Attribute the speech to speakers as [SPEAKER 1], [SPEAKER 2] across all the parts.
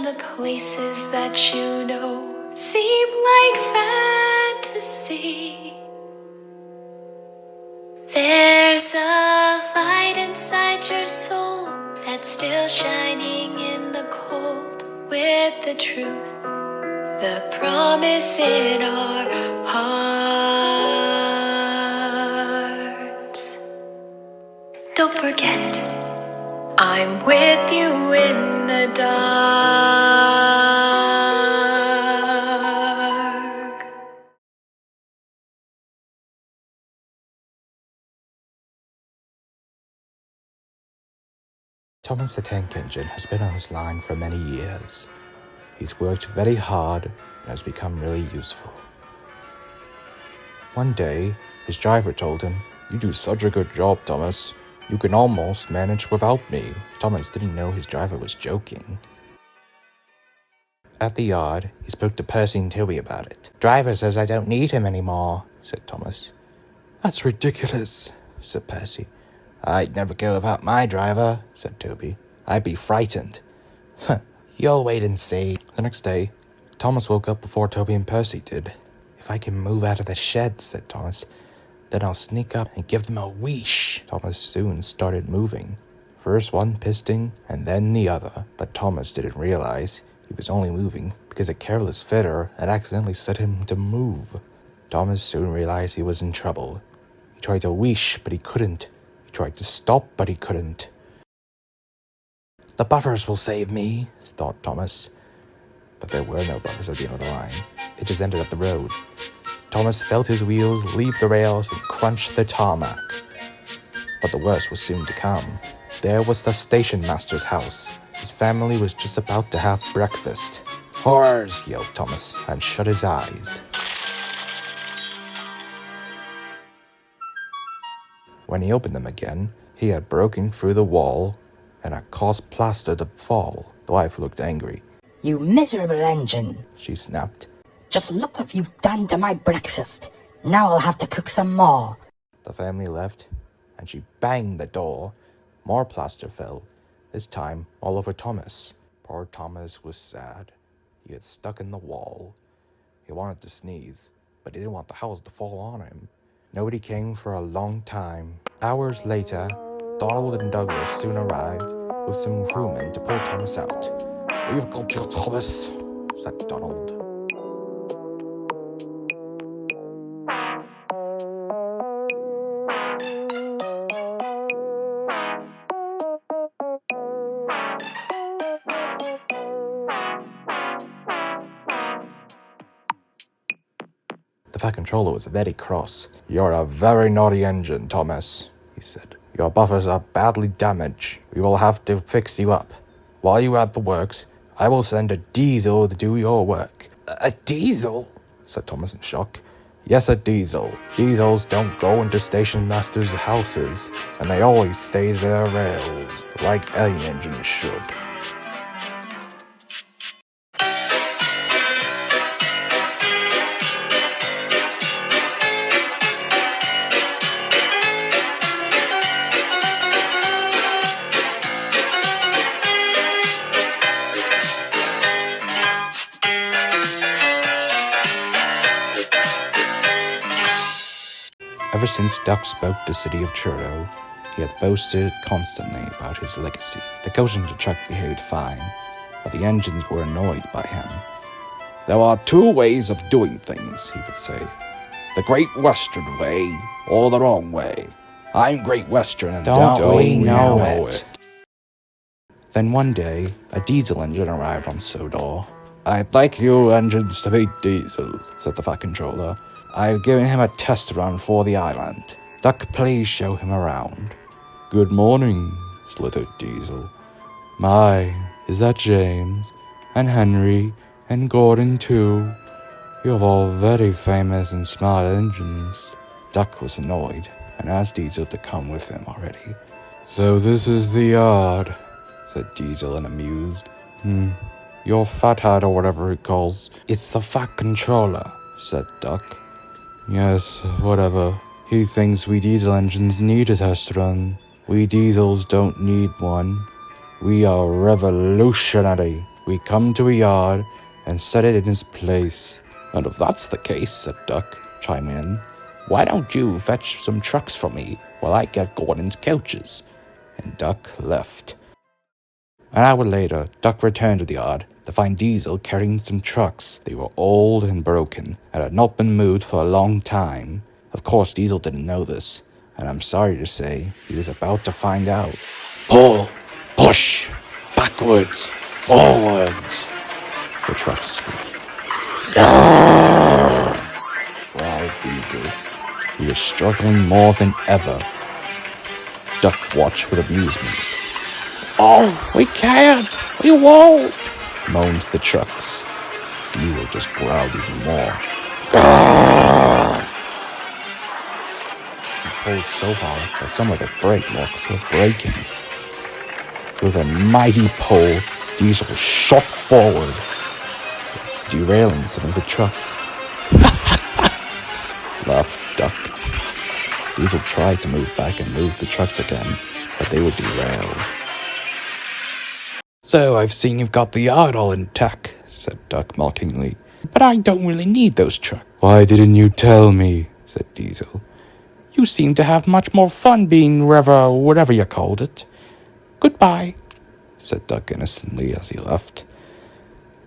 [SPEAKER 1] and the places that you know seem like fantasy. There's a light inside your soul that's still shining in the cold, with the truth, the promise in our hearts. Don't forget, I'm with you in the dark.
[SPEAKER 2] Thomas the Tank Engine has been on his line for many years. He's worked very hard and has become really useful. One day, his driver told him, "You do such a good job, Thomas. You can almost manage without me." Thomas didn't know his driver was joking. At the yard, he spoke to Percy and Toby about it. "Driver says I don't need him anymore," said Thomas. "That's ridiculous," said Percy. "I'd never go without my driver," said Toby. "I'd be frightened." "Huh, you'll wait and see." The next day, Thomas woke up before Toby and Percy did. "If I can move out of the shed," said Thomas, "then I'll sneak up and give them a wheesh." Thomas soon started moving. First one piston and then the other. But Thomas didn't realize he was only moving because a careless fitter had accidentally set him to move. Thomas soon realized he was in trouble. He tried to wheesh, but he couldn't. He tried to stop, but he couldn't. "The buffers will save me," thought Thomas. But there were no buffers at the end of the line. It just ended at the road. Thomas felt his wheels leave the rails and crunch the tarmac. But the worst was soon to come. There was the stationmaster's house. His family was just about to have breakfast. "Horrors!" yelled Thomas, and shut his eyes. When he opened them again, he had broken through the wall and had caused plaster to fall. The wife looked angry.
[SPEAKER 3] "You miserable engine,"
[SPEAKER 2] she snapped.
[SPEAKER 3] "Just look what you've done to my breakfast. Now I'll have to cook some more."
[SPEAKER 2] The family left, and she banged the door. More plaster fell, this time all over Thomas. Poor Thomas was sad. He had stuck in the wall. He wanted to sneeze, but he didn't want the house to fall on him. Nobody came for a long time. Hours later, Donald and Douglas soon arrived with some crewmen to pull Thomas out. "We've got you, Thomas," said Donald. The Fat Controller was very cross. "You're a very naughty engine, Thomas," he said. "Your buffers are badly damaged. We will have to fix you up. While you're at the works, I will send a diesel to do your work." "A diesel?" said Thomas in shock. "Yes, a diesel. Diesels don't go into station masters' houses, and they always stay to their rails, like any engine should." Ever since Duck spoke to the city of Churro, he had boasted constantly about his legacy. The coach and the truck behaved fine, but the engines were annoyed by him. "There are two ways of doing things," he would say. "The Great Western way, or the wrong way. I'm Great Western and don't we know it?" Then one day, a diesel engine arrived on Sodor. "I'd like you engines to be diesel," said the Fat Controller. "I've given him a test run for the island. Duck, please show him around." "Good morning," slithered Diesel. "My, is that James? And Henry? And Gordon, too? You're all very famous and smart engines." Duck was annoyed and asked Diesel to come with him already. "So this is the yard," said Diesel and amused. Your Fat Hat or whatever it calls." "It's the Fat Controller," said Duck. "Yes, whatever. He thinks we diesel engines need a test run. We diesels don't need one. We are revolutionary." We come to a yard and set it in its place. And if that's the case, said Duck, chiming in, why don't you fetch some trucks for me while I get Gordon's couches? And Duck left. An hour later, Duck returned to the yard to find Diesel carrying some trucks. They were old and broken and had not been moved for a long time. Of course, Diesel didn't know this, and I'm sorry to say he was about to find out. Pull, push, backwards, forwards, the trucks screamed. Growled Diesel. He was struggling more than ever. Duck watched with amusement. Oh, we can't! We won't! Moaned the trucks. Diesel just growled even more. He pulled so hard that some of the brake locks were breaking. With a mighty pull, Diesel shot forward, derailing some of the trucks. Laughed Duck. Diesel tried to move back and move the trucks again, but they were derailed. So I've seen you've got the yard all intact, said Duck mockingly. But I don't really need those trucks. Why didn't you tell me, said Diesel. You seem to have much more fun being whatever you called it. Goodbye, said Duck innocently as he left.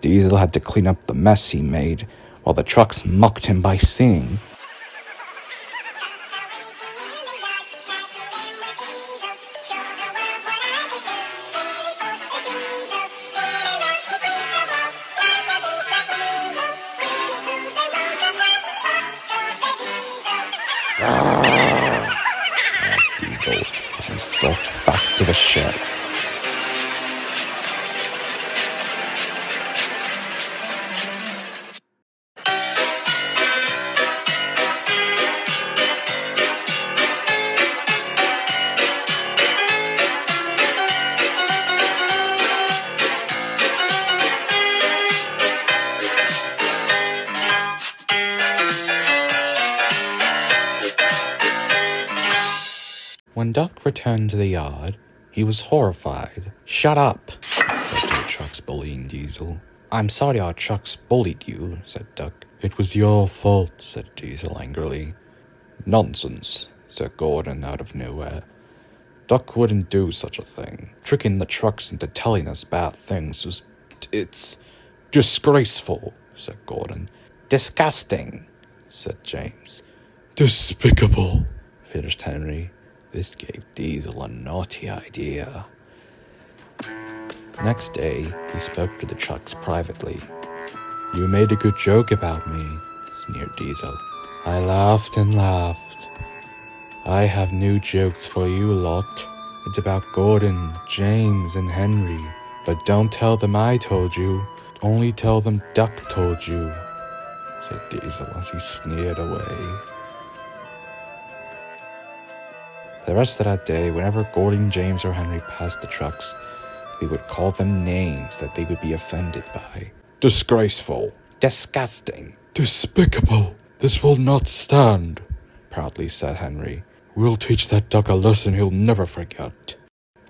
[SPEAKER 2] Diesel had to clean up the mess he made, while the trucks mocked him by singing. Diesel as he sulked back to the sheds. When Duck returned to the yard, he was horrified. Shut up, said the trucks bullying Diesel. I'm sorry our trucks bullied you, said Duck. It was your fault, said Diesel angrily. Nonsense, said Gordon out of nowhere. Duck wouldn't do such a thing. Tricking the trucks into telling us bad things it's disgraceful, said Gordon. Disgusting, said James. Despicable, finished Henry. This gave Diesel a naughty idea. Next day, he spoke to the trucks privately. You made a good joke about me, sneered Diesel. I laughed and laughed. I have new jokes for you lot. It's about Gordon, James, and Henry. But don't tell them I told you. Only tell them Duck told you, said Diesel as he sneered away. The rest of that day, whenever Gordon, James, or Henry passed the trucks, they would call them names that they would be offended by. Disgraceful. Disgusting. Despicable. This will not stand, proudly said Henry. We'll teach that Duck a lesson he'll never forget.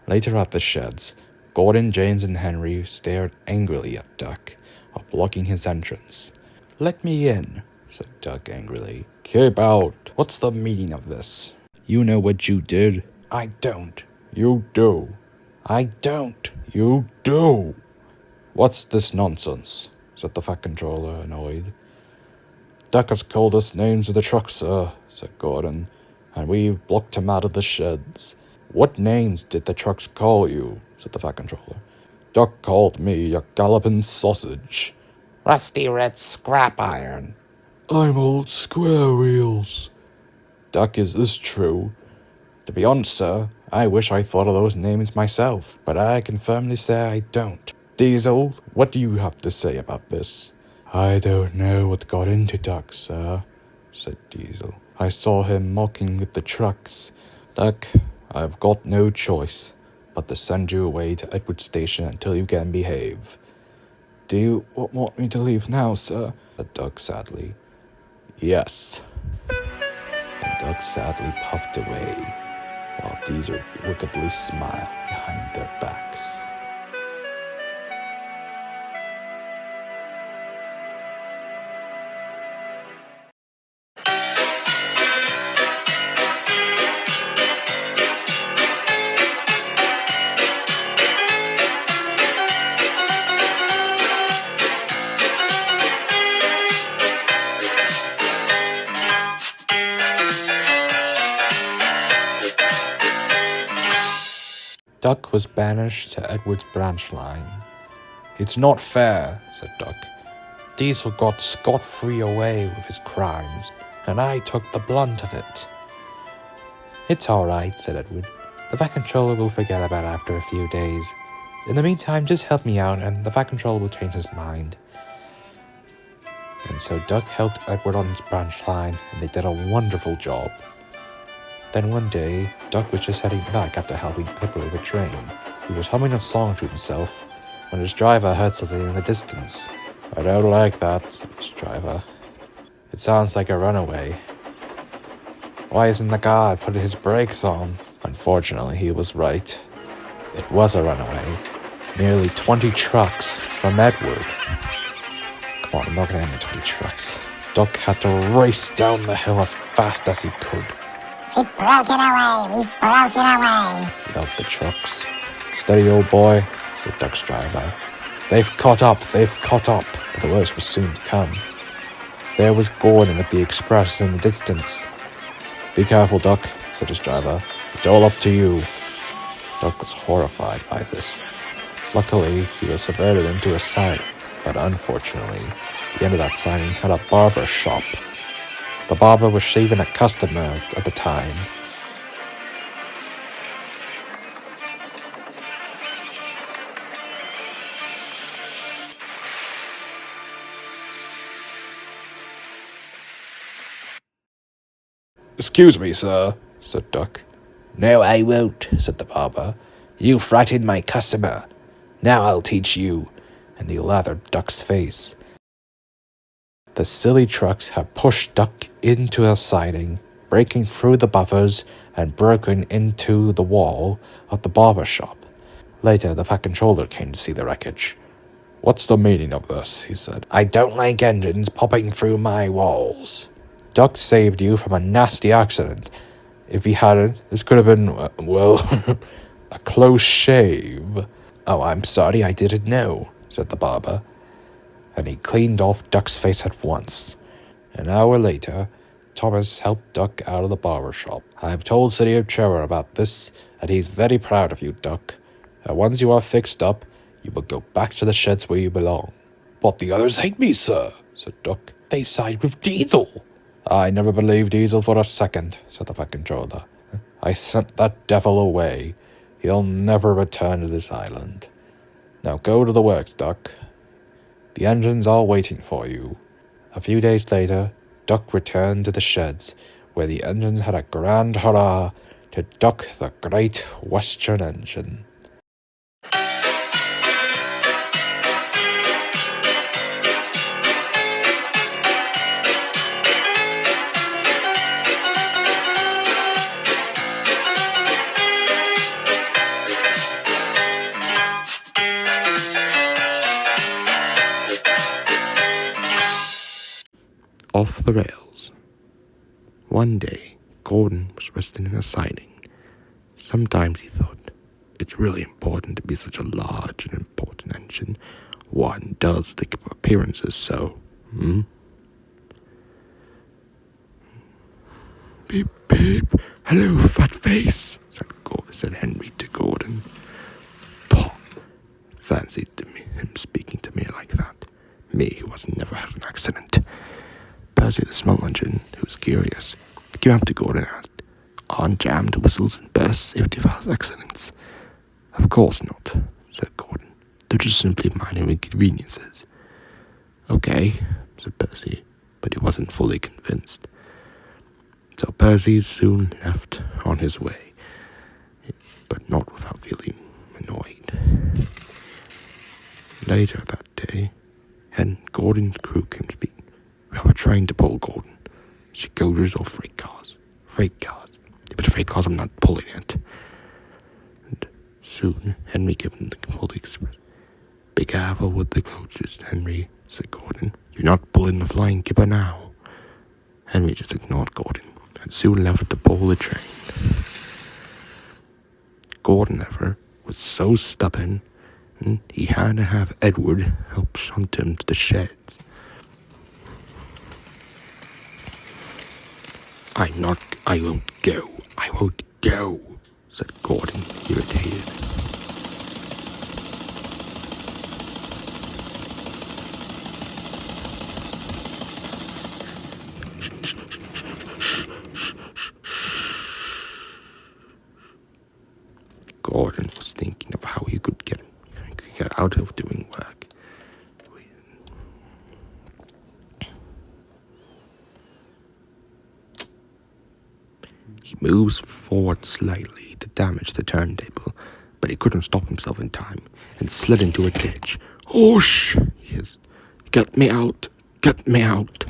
[SPEAKER 2] Later at the sheds, Gordon, James, and Henry stared angrily at Duck while blocking his entrance. Let me in, said Duck angrily. Keep out. What's the meaning of this? You know what you did. I don't. You do. I don't. You do. What's this nonsense? Said the Fat Controller, annoyed. Duck has called us names of the truck, sir, said Gordon, and we've blocked him out of the sheds. What names did the trucks call you? Said the Fat Controller. Duck called me a galloping sausage. Rusty red scrap iron. I'm old square wheels. Duck, is this true? To be honest, sir, I wish I thought of those names myself, but I can firmly say I don't. Diesel, what do you have to say about this? I don't know what got into Duck, sir, said Diesel. I saw him mocking with the trucks. Duck, I've got no choice but to send you away to Edward Station until you can behave. Do you want me to leave now, sir? Said Duck sadly. Yes. And Duck sadly puffed away, while Diesel wickedly smiled behind their backs. Duck was banished to Edward's branch line. "It's not fair," said Duck. "Diesel got scot-free away with his crimes, and I took the blunt of it." "It's all right," said Edward. "The Vat Controller will forget about it after a few days. In the meantime, just help me out, and the Vat Controller will change his mind." And so Duck helped Edward on his branch line, and they did a wonderful job. Then one day, Duck was just heading back after helping Edward with a train. He was humming a song to himself when his driver heard something in the distance. "I don't like that," said his driver. "It sounds like a runaway. Why isn't the guard putting his brakes on?" Unfortunately, he was right. It was a runaway. Nearly 20 trucks from Edward. Come on, I'm not going to end 20 trucks. Duck had to race down the hill as fast as he could.
[SPEAKER 3] We've broken away! We've broken away!
[SPEAKER 2] Yelled the trucks. "Steady, old boy," said Duck's driver. They've caught up. But the worst was soon to come. There was Gordon at the express in the distance. "Be careful, Duck," said his driver. "It's all up to you." Duck was horrified by this. Luckily, he was subverted into a signing, but unfortunately, the end of that signing had a barber shop. The barber was shaving a customer at the time. "Excuse me, sir," said Duck. "No, I won't," said the barber. "You frightened my customer. Now I'll teach you." And he lathered Duck's face. The silly trucks had pushed Duck into a siding, breaking through the buffers and broken into the wall of the barber shop. Later, the Vat Controller came to see the wreckage. "What's the meaning of this?" he said. "I don't like engines popping through my walls. Duck saved you from a nasty accident. If he hadn't, this could have been, a close shave." "Oh, I'm sorry, I didn't know," said the barber. And he cleaned off Duck's face at once. An hour later, Thomas helped Duck out of the barber shop. "I've told City of Terror about this, and he's very proud of you, Duck. And once you are fixed up, you will go back to the sheds where you belong." "But the others hate me, sir," said Duck. "They side with Diesel." "I never believed Diesel for a second," said the Vat Controller. "I sent that devil away. He'll never return to this island. Now go to the works, Duck. The engines are waiting for you." A few days later, Duck returned to the sheds, where the engines had a grand hurrah to Duck the Great Western Engine. Off the rails. One day, Gordon was resting in a siding. Sometimes he thought, it's really important to be such a large and important engine. One does think of appearances, so, "Beep, beep. Hello, fat face," said Henry to Gordon. "Pah, fancied him speaking to me like that. Me, who has never had an accident." Percy, the small engine, who was curious, came up to Gordon and asked, "Aren't jammed whistles and burst safety valve accidents?" "Of course not," said Gordon. "They're just simply minor inconveniences." "Okay," said Percy, but he wasn't fully convinced. So Percy soon left on his way, but not without feeling annoyed. Later that day, Gordon's crew came to speak. "We have a train to pull, Gordon. Is it coaches or freight cars?" "Freight cars." "But freight cars, I'm not pulling it." And soon, Henry gave them the pull the express. "Be careful with the coaches, Henry," said Gordon. "You're not pulling the flying kipper now." Henry just ignored Gordon and soon left to pull the train. Gordon, however, was so stubborn, he had to have Edward help shunt him to the sheds. I won't go, said Gordon, irritated.
[SPEAKER 4] out of doing work. He moves forward slightly to damage the turntable, but he couldn't stop himself in time and slid into a ditch. "Whoosh!" he hissed. "Get me out! Get me out!"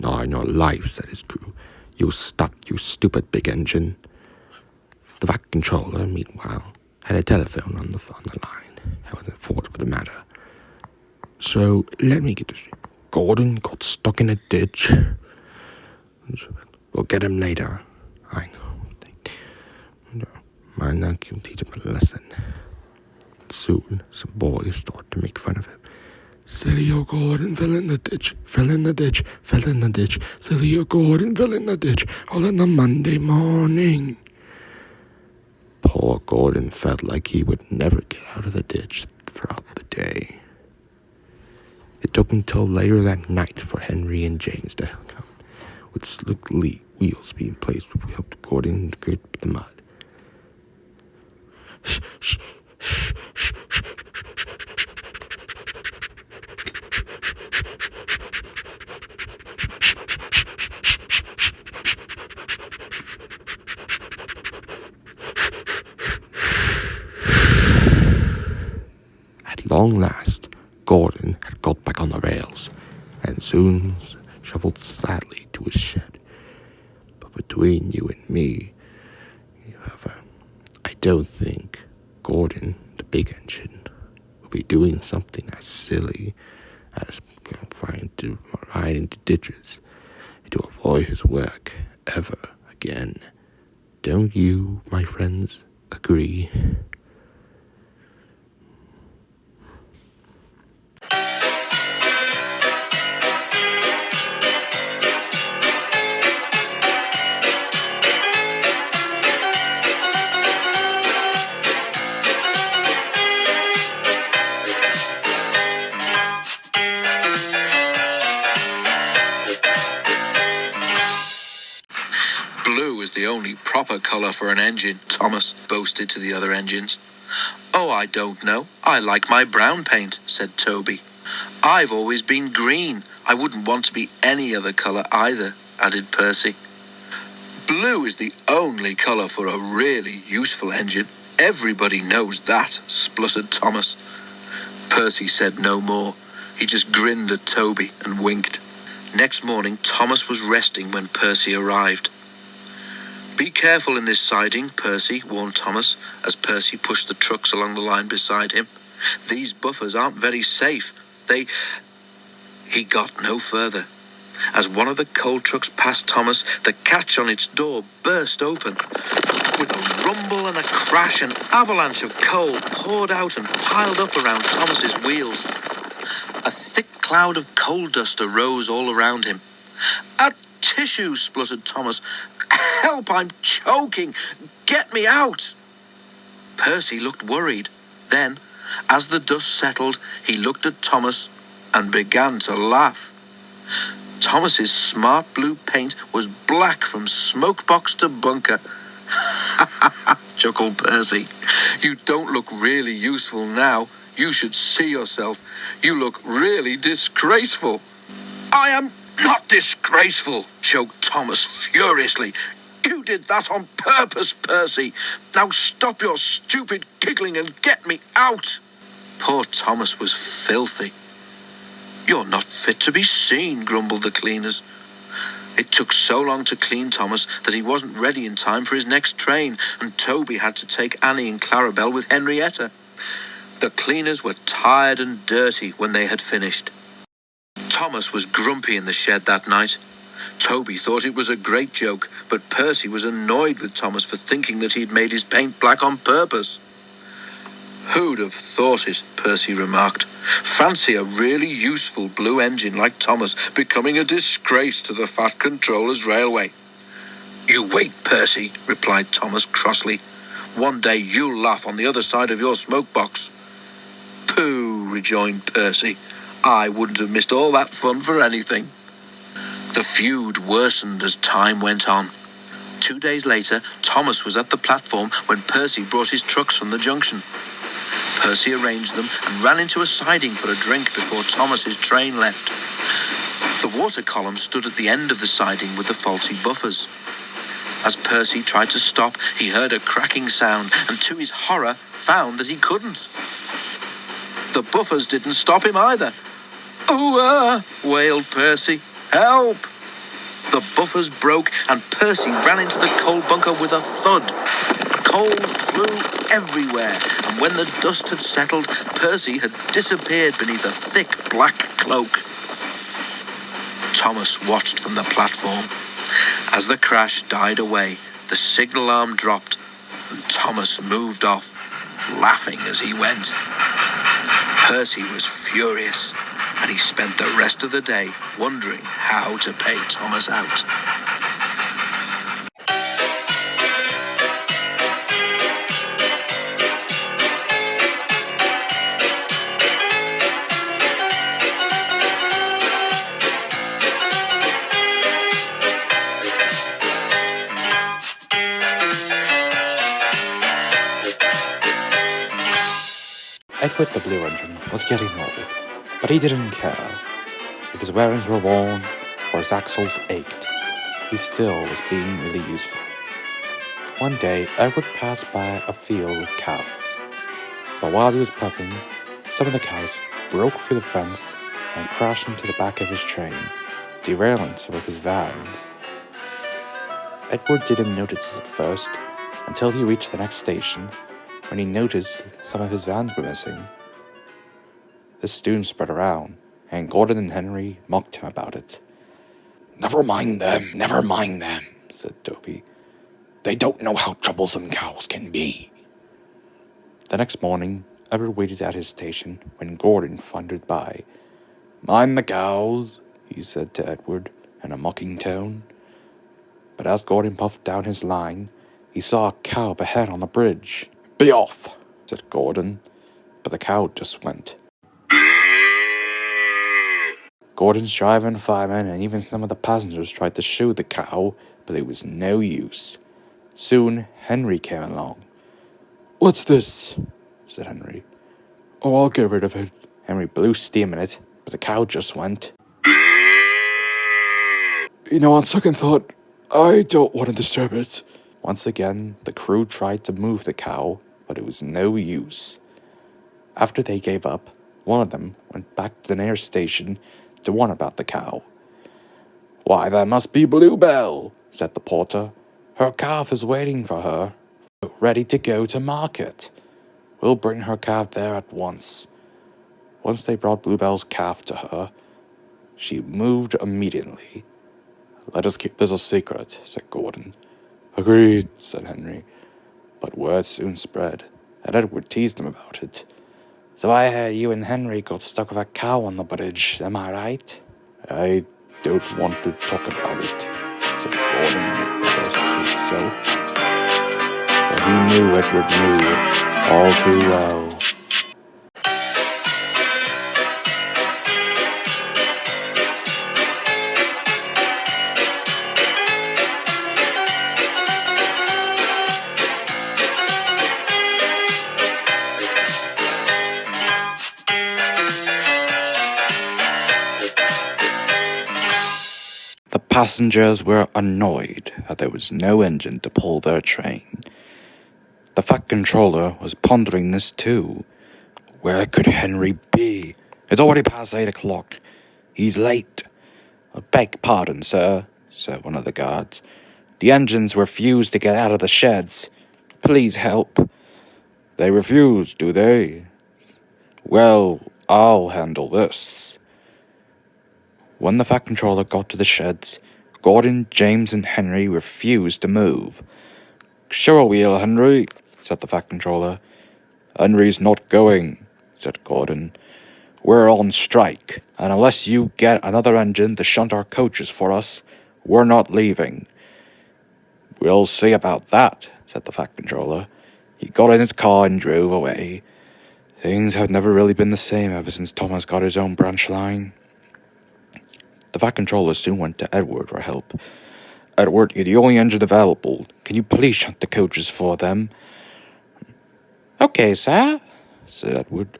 [SPEAKER 4] "Not in your life," said his crew. "You stuck, you stupid big engine." The Vac controller, meanwhile, had a telephone on the line. I wasn't forward with the matter. "So, let me get this. Gordon got stuck in a ditch. We'll get him later." "I know. I can teach him a lesson." Soon, some boys started to make fun of him. "Silly old Gordon fell in the ditch, fell in the ditch, fell in the ditch. Silly old Gordon fell in the ditch, all on a Monday morning." Poor Gordon felt like he would never get out of the ditch throughout the day. It took until later that night for Henry and James to come, with slick wheels being placed which helped Gordon grip the mud. At long last, Gordon had got back on the rails, and soon shuffled sadly to his shed. But between you and me, however, I don't think Gordon, the big engine, will be doing something as silly as trying to ride into ditches to avoid his work ever again. Don't you, my friends, agree?
[SPEAKER 5] Blue is the only proper colour for an engine, Thomas boasted to the other engines. "Oh, I don't know. I like my brown paint," said Toby. "I've always been green. I wouldn't want to be any other colour either," added Percy. "Blue is the only colour for a really useful engine. Everybody knows that," spluttered Thomas. Percy said no more. He just grinned at Toby and winked. Next morning, Thomas was resting when Percy arrived. "Be careful in this siding, Percy," warned Thomas, as Percy pushed the trucks along the line beside him. "These buffers aren't very safe. He got no further. As one of the coal trucks passed Thomas, the catch on its door burst open. With a rumble and a crash, an avalanche of coal poured out and piled up around Thomas's wheels. A thick cloud of coal dust arose all around him. "A tissue," spluttered Thomas. "Help, I'm choking. Get me out." Percy looked worried. Then, as the dust settled, he looked at Thomas and began to laugh. Thomas's smart blue paint was black from smokebox to bunker. chuckled Percy. "You don't look really useful now. You should see yourself. You look really disgraceful." "I am not disgraceful," choked Thomas furiously. "You did that on purpose, Percy. Now stop your stupid giggling and get me out." Poor Thomas was filthy. "You're not fit to be seen," grumbled the cleaners. It took so long to clean Thomas that he wasn't ready in time for his next train, and Toby had to take Annie and Clarabelle with Henrietta. The cleaners were tired and dirty when they had finished. Thomas was grumpy in the shed that night. Toby thought it was a great joke, but Percy was annoyed with Thomas for thinking that he'd made his paint black on purpose. "Who'd have thought it?" Percy remarked. "Fancy a really useful blue engine like Thomas becoming a disgrace to the Fat Controller's Railway." "You wait, Percy," replied Thomas crossly. "One day you'll laugh on the other side of your smoke box." "Pooh," rejoined Percy. "I wouldn't have missed all that fun for anything." The feud worsened as time went on. 2 days later, Thomas was at the platform when Percy brought his trucks from the junction. Percy arranged them and ran into a siding for a drink before Thomas's train left. The water column stood at the end of the siding with the faulty buffers. As Percy tried to stop, he heard a cracking sound, and to his horror, found that he couldn't. The buffers didn't stop him either. "Oh, wailed Percy. "Help!" The buffers broke, and Percy ran into the coal bunker with a thud. Coal flew everywhere, and when the dust had settled, Percy had disappeared beneath a thick black cloak. Thomas watched from the platform. As the crash died away, the signal alarm dropped, and Thomas moved off, laughing as he went. Percy was furious, and he spent the rest of the day wondering how to pay Thomas out.
[SPEAKER 2] Edward the Blue Engine was getting old, but he didn't care. If his bearings were worn or his axles ached, he still was being really useful. One day, Edward passed by a field of cows, but while he was puffing, some of the cows broke through the fence and crashed into the back of his train, derailing some of his vans. Edward didn't notice at first until he reached the next station, when he noticed some of his vans were missing. This soon spread around, and Gordon and Henry mocked him about it. Never mind them, said Toby. They don't know how troublesome cows can be. The next morning, Edward waited at his station when Gordon thundered by. Mind the cows, he said to Edward in a mocking tone. But as Gordon puffed down his line, he saw a cow up ahead on the bridge. Be off, said Gordon, but the cow just went. Gordon's driver and fireman and even some of the passengers tried to shoot the cow, but it was no use. Soon, Henry came along. What's this? Said Henry. Oh, I'll get rid of it. Henry blew steam in it, but the cow just went. On second thought, I don't want to disturb it. Once again, the crew tried to move the cow, but it was no use. After they gave up, one of them went back to the nearest station to warn about the cow. Why, that must be Bluebell, said the porter. Her calf is waiting for her, ready to go to market. We'll bring her calf there at once. Once they brought Bluebell's calf to her, she moved immediately. Let us keep this a secret, said Gordon. Agreed, said Henry. But word soon spread, and Edward teased him about it. So I hear you and Henry got stuck with a cow on the bridge, am I right? I don't want to talk about it, said Gordon at first to himself. But he knew Edward knew all too well. The passengers were annoyed that there was no engine to pull their train. The Fat Controller was pondering this too. Where could Henry be? It's already past 8 o'clock. He's late. I beg pardon, sir, said one of the guards. The engines refuse to get out of the sheds. Please help. They refuse, do they? Well, I'll handle this. When the Fat Controller got to the sheds, Gordon, James, and Henry refused to move. Sure will, Henry, said the Fat Controller. Henry's not going, said Gordon. We're on strike, and unless you get another engine to shunt our coaches for us, we're not leaving. We'll see about that, said the Fat Controller. He got in his car and drove away. Things have never really been the same ever since Thomas got his own branch line. The Fat Controller soon went to Edward for help. Edward, you're the only engine available. Can you please shunt the coaches for them? Okay, sir, said Edward.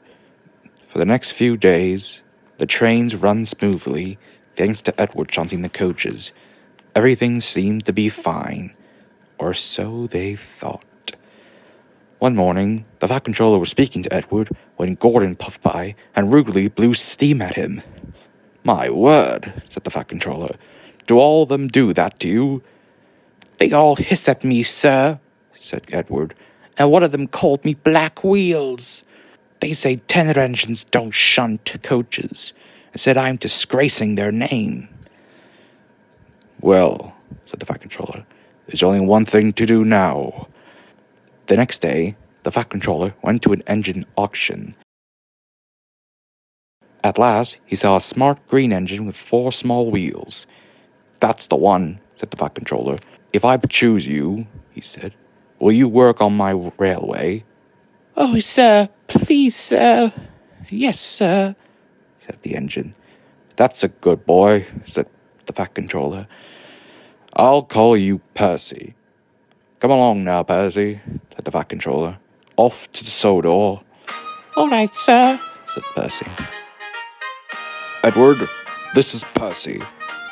[SPEAKER 2] For the next few days, the trains run smoothly, thanks to Edward shunting the coaches. Everything seemed to be fine, or so they thought. One morning, the Fat Controller was speaking to Edward when Gordon puffed by and rudely blew steam at him. "My word," said the Fat Controller. "Do all of them do that to you?" "They all hissed at me, sir," said Edward, "and one of them called me Black Wheels. They say tenor engines don't shunt coaches, and said I'm disgracing their name." "Well," said the Fat Controller, "there's only one thing to do now." The next day, the Fat Controller went to an engine auction. At last, he saw a smart green engine with 4 small wheels. "That's the one," said the Fat Controller. "If I choose you," he said, "will you work on my railway?" "Oh, sir, please, sir." "Yes, sir," said the engine. "That's a good boy," said the Fat Controller. "I'll call you Percy." "Come along now, Percy," said the Fat Controller. "Off to the Sodor." "All right, sir," said Percy. "Edward, this is Percy.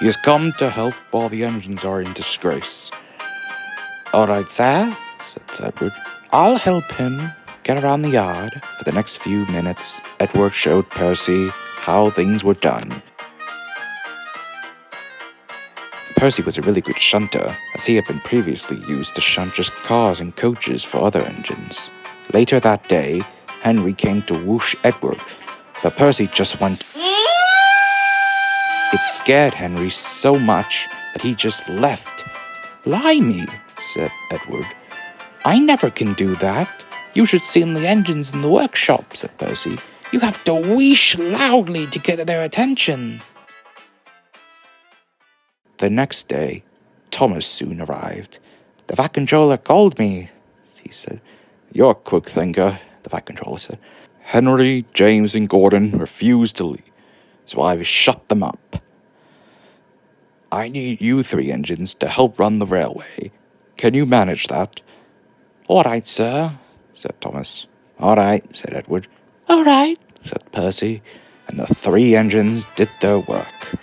[SPEAKER 2] He has come to help while the engines are in disgrace." "All right, sir," said Edward. "I'll help him get around the yard." For the next few minutes, Edward showed Percy how things were done. Percy was a really good shunter, as he had been previously used to shunt just cars and coaches for other engines. Later that day, Henry came to whoosh Edward, but Percy just went. It scared Henry so much that he just left. "Blimey," said Edward. "I never can do that. You should see the engines in the workshop," said Percy. "You have to whoosh loudly to get their attention." The next day, Thomas soon arrived. "The Fat Controller called me," he said. "You're a quick thinker," the Fat Controller said. "Henry, James, and Gordon refused to leave, so I've shut them up. I need you 3 engines to help run the railway. Can you manage that?" "All right, sir," said Thomas. "All right," said Edward. "All right," said Percy, and the 3 engines did their work.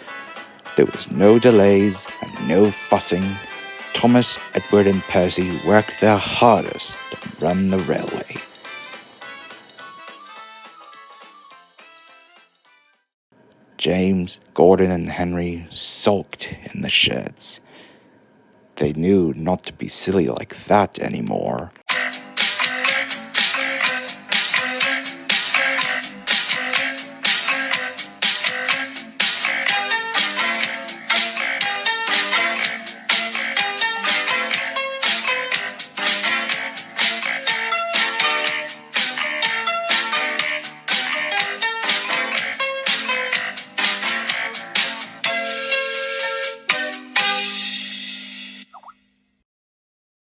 [SPEAKER 2] There was no delays and no fussing. Thomas, Edward, and Percy worked their hardest to run the railway. James, Gordon, and Henry sulked in the sheds. They knew not to be silly like that anymore.